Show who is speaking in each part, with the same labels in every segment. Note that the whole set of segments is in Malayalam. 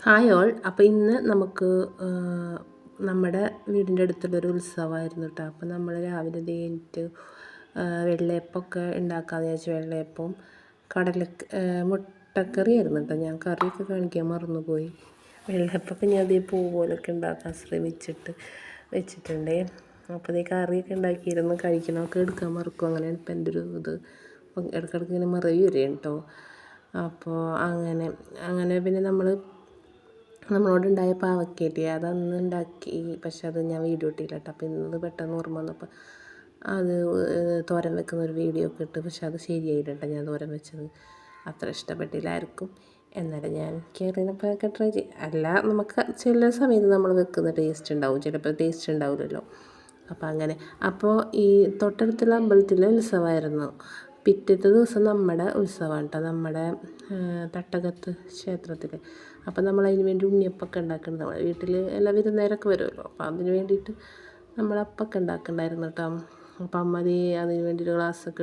Speaker 1: Hi all. അപ്പോൾ ഇന്ന് നമുക്ക് നമ്മുടെ വീടിൻ്റെ അടുത്തുള്ളൊരു ഉത്സവമായിരുന്നു കേട്ടോ. അപ്പോൾ നമ്മൾ രാവിലെ എണീറ്റ് വെള്ളയപ്പമൊക്കെ ഉണ്ടാക്കാമെന്ന് വിചാരിച്ചു. വെള്ളയപ്പവും മുട്ടക്കറി ആയിരുന്നു കേട്ടോ. ഞാൻ കറിയൊക്കെ കാണിക്കാൻ മറന്നുപോയി. വെള്ളയപ്പമൊക്കെ ഞാൻ അതേ പൂ പോലൊക്കെ ഉണ്ടാക്കാൻ ശ്രമിച്ചിട്ട് വെച്ചിട്ടുണ്ടേ. അപ്പോൾ അതേ കറിയൊക്കെ ഉണ്ടാക്കിയിരുന്നു. കഴിക്കണമൊക്കെ എടുക്കാൻ മറക്കും. അങ്ങനെയാണ് ഇപ്പം എൻ്റെ ഒരു ഇത്. ഇടയ്ക്കിടയ്ക്ക് ഇങ്ങനെ മറവി വരും കേട്ടോ. അപ്പോൾ അങ്ങനെ പിന്നെ നമ്മളോടുണ്ടായ പാവയ്ക്കയില്ലേ, അതന്ന് ഉണ്ടാക്കി. പക്ഷെ അത് ഞാൻ വീഡിയോ ഇട്ടില്ല കേട്ടോ. അപ്പോൾ ഇന്ന് പെട്ടെന്ന് ഓർമ്മ വന്നപ്പോൾ അത് തോരൻ വെക്കുന്ന ഒരു വീഡിയോ ഒക്കെ ഇട്ട്. പക്ഷെ അത് ശരിയായില്ല കേട്ടോ. ഞാൻ തോരൻ വെച്ചത് അത്ര ഇഷ്ടപ്പെട്ടില്ല ആർക്കും. എന്നാലും ഞാൻ കയറിയപ്പോഴൊക്കെ ട്രൈ ചെയ്യും. അല്ല, നമുക്ക് ചില സമയത്ത് നമ്മൾ വെക്കുന്ന ടേസ്റ്റ് ഉണ്ടാവും, ചിലപ്പോൾ ടേസ്റ്റ് ഉണ്ടാവില്ലല്ലോ. അപ്പോൾ ഈ തൊട്ടടുത്തുള്ള അമ്പലത്തിലെ ഉത്സവമായിരുന്നു. പിറ്റത്തെ ദിവസം നമ്മുടെ ഉത്സവമാണ് കേട്ടോ, നമ്മുടെ തട്ടകത്ത് ക്ഷേത്രത്തിൽ. അപ്പോൾ നമ്മൾ അതിന് വേണ്ടി ഉണ്ണിയപ്പമൊക്കെ ഉണ്ടാക്കുന്നുണ്ട്. നമ്മുടെ വീട്ടിൽ എല്ലാ വിരുന്നേരൊക്കെ വരുമല്ലോ. അപ്പോൾ അതിന് വേണ്ടിയിട്ട് നമ്മൾ അപ്പമൊക്കെ ഉണ്ടാക്കുന്നുണ്ടായിരുന്നു കേട്ടോ. അപ്പം അമ്മ അതിന് വേണ്ടിയിട്ട് ഗ്ലാസ്സൊക്കെ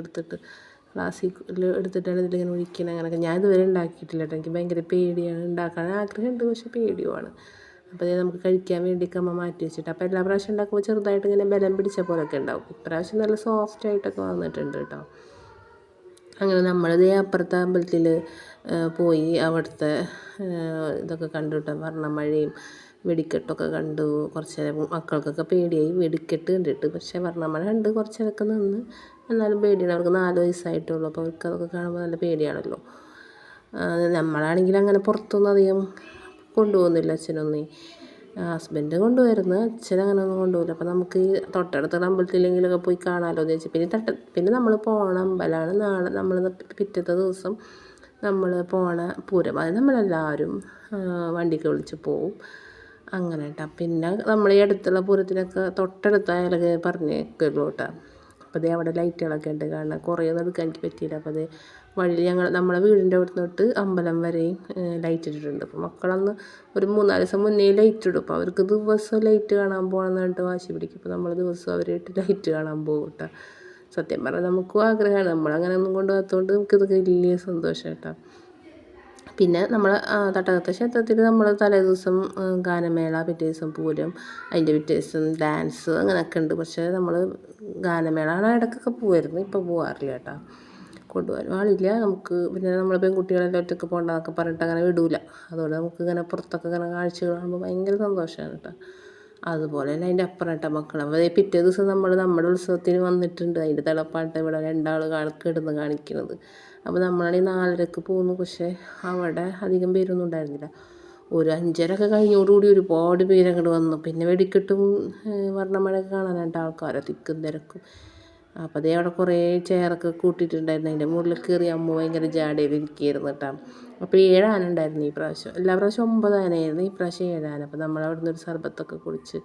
Speaker 1: എടുത്തിട്ടാണ് ഇതിലിങ്ങനെ ഒഴിക്കണം. അങ്ങനെയൊക്കെ ഞാൻ ഇതുവരെ ഉണ്ടാക്കിയിട്ടില്ല കേട്ടോ. എനിക്ക് ഭയങ്കര പേടിയാണ്. ഉണ്ടാക്കാൻ ആഗ്രഹമുണ്ട്, പക്ഷേ പേടിയുമാണ്. അപ്പോൾ നമുക്ക് കഴിക്കാൻ വേണ്ടിയൊക്കെ അമ്മ മാറ്റി വെച്ചിട്ട്. അപ്പോൾ എല്ലാ പ്രാവശ്യം ഉണ്ടാക്കുമ്പോൾ ചെറുതായിട്ട് ഇങ്ങനെ ബലം പിടിച്ച പോലെയൊക്കെ ഉണ്ടാവും. ഇപ്രാവശ്യം നല്ല സോഫ്റ്റായിട്ടൊക്കെ വന്നിട്ടുണ്ട് കേട്ടോ. അങ്ങനെ നമ്മളിത് അപ്പുറത്തെ അമ്പലത്തിൽ പോയി അവിടുത്തെ ഇതൊക്കെ കണ്ടു കേട്ടോ. വർണ്ണമഴയും വെടിക്കെട്ടൊക്കെ കണ്ടു. കുറച്ച് നേരം മക്കൾക്കൊക്കെ പേടിയായി വെടിക്കെട്ട് കണ്ടിട്ട്. പക്ഷേ വർണ്ണമഴ കണ്ട് കുറച്ച് നേരമൊക്കെ നിന്ന്. എന്നാലും പേടിയാണ്. അവർക്ക് 4 വയസ്സായിട്ടുള്ളൂ. അപ്പോൾ അവർക്ക് അതൊക്കെ കാണുമ്പോൾ നല്ല പേടിയാണല്ലോ. നമ്മളാണെങ്കിൽ അങ്ങനെ പുറത്തൊന്നും അധികം കൊണ്ടുപോകുന്നില്ല അച്ഛനൊന്നും. ഹസ്ബൻഡ് കൊണ്ടുപോയിരുന്നു, അച്ഛൻ അങ്ങനെ ഒന്നും കൊണ്ടുപോകില്ല. അപ്പോൾ നമുക്ക് ഈ തൊട്ടടുത്തുള്ള അമ്പലത്തിലെങ്കിലൊക്കെ പോയി കാണാമല്ലോ എന്ന് വെച്ചാൽ. പിന്നെ നമ്മൾ പോണ അമ്പലമാണ് നാളെ. നമ്മൾ പിറ്റത്തെ ദിവസം നമ്മൾ പോണ പൂരം. അത് നമ്മളെല്ലാവരും വണ്ടിക്ക് വിളിച്ച് പോവും. അങ്ങനെ കേട്ടോ. പിന്നെ നമ്മൾ ഈ അടുത്തുള്ള പൂരത്തിനൊക്കെ തൊട്ടടുത്തായാലൊക്കെ പറഞ്ഞേക്കുള്ളൂ കേട്ടോ. അപ്പോൾ അതേ അവിടെ ലൈറ്റുകളൊക്കെ ഉണ്ട് കാണാൻ. കുറേ ഒന്നും എടുക്കാൻ എനിക്ക് പറ്റിയില്ല. അപ്പോൾ അത് വഴി നമ്മളെ വീടിൻ്റെ അവിടെ തൊട്ട് അമ്പലം വരെയും ലൈറ്റ് ഇട്ടിട്ടുണ്ട്. അപ്പോൾ മക്കളന്ന് ഒരു 3-4 ദിവസം മുന്നേ ലൈറ്റ് ഇടും. അപ്പോൾ അവർക്ക് ദിവസം ലൈറ്റ് കാണാൻ പോകണം എന്ന് പറഞ്ഞിട്ട് വാശി പിടിക്കും. അപ്പോൾ നമ്മൾ ദിവസം അവരായിട്ട് ലൈറ്റ് കാണാൻ പോകും കേട്ടോ. സത്യം പറഞ്ഞാൽ നമുക്കും ആഗ്രഹമാണ്. നമ്മളങ്ങനെ ഒന്നും കൊണ്ടുപോകാത്തതുകൊണ്ട് നമുക്കിതൊക്കെ വലിയ സന്തോഷം കേട്ടോ. പിന്നെ നമ്മൾ തട്ടകത്തെ ക്ഷേത്രത്തിൽ നമ്മൾ തലേ ദിവസം ഗാനമേള, പിറ്റേ ദിവസം പൂരം, അതിൻ്റെ പിറ്റേ ദിവസം ഡാൻസ് അങ്ങനെയൊക്കെ ഉണ്ട്. പക്ഷേ നമ്മൾ ഗാനമേള ഇടയ്ക്കൊക്കെ പോകുമായിരുന്നു. ഇപ്പോൾ പോകാറില്ല കേട്ടോ. കൊണ്ടുപോകാനും ആളില്ല നമുക്ക്. പിന്നെ നമ്മൾ പെൺകുട്ടികളെല്ലാം ഒറ്റയ്ക്ക് പോകണ്ടെന്നൊക്കെ പറഞ്ഞിട്ട് അങ്ങനെ വിടൂല. അതുകൊണ്ട് നമുക്ക് ഇങ്ങനെ പുറത്തൊക്കെ ഇങ്ങനെ കാഴ്ചകൾ കാണുമ്പോൾ ഭയങ്കര സന്തോഷമാണ് കേട്ടോ. അതുപോലെ തന്നെ അതിൻ്റെ അപ്പുറം കേട്ടോ മക്കൾ. അപ്പോൾ പിറ്റേ ദിവസം നമ്മുടെ ഉത്സവത്തിന് വന്നിട്ടുണ്ട്. അതിൻ്റെ തിളപ്പാട്ട് ഇവിടെ 2 കിടന്ന് കാണിക്കുന്നത്. അപ്പോൾ നമ്മളാണെങ്കിൽ 4:30 പോന്നു. പക്ഷേ അവിടെ അധികം പേരൊന്നും ഉണ്ടായിരുന്നില്ല. ഒരു 5:30 കഴിഞ്ഞോടുകൂടി ഒരുപാട് പേരങ്ങോട്ട് വന്നു. പിന്നെ വെടിക്കെട്ടും വർണ്ണമഴയൊക്കെ കാണാനായിട്ട് ആൾക്കാരെ തിക്കും തിരക്കും. അപ്പോൾ അതേ അവിടെ കുറേ ചെയറൊക്കെ കൂട്ടിയിട്ടുണ്ടായിരുന്നു. അതിൻ്റെ മുകളിൽ കയറി അമ്മ ഭയങ്കര ജാടയിലിരിക്കുകയായിരുന്നു കേട്ടോ. അപ്പോൾ 7 ആന ഉണ്ടായിരുന്നു ഈ പ്രാവശ്യം. എല്ലാ പ്രാവശ്യം 9 ആനയായിരുന്നു, ഈ പ്രാവശ്യം 7 ആന. അപ്പോൾ നമ്മൾ അവിടെ നിന്നൊരു സർബത്തൊക്കെ കുടിച്ച്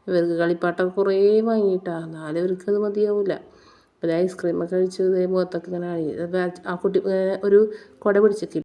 Speaker 1: ഇവർക്ക് കളിപ്പാട്ടൊക്കെ കുറേ വാങ്ങിയിട്ടാണ്. എന്നാലും ഇവർക്കത് മതിയാവില്ല. അപ്പോൾ ഐസ്ക്രീമൊക്കെ കഴിച്ച് മുഖത്തൊക്കെ ഇങ്ങനെ ആ കുട്ടി ഒരു കുട പിടിച്ചിട്ട്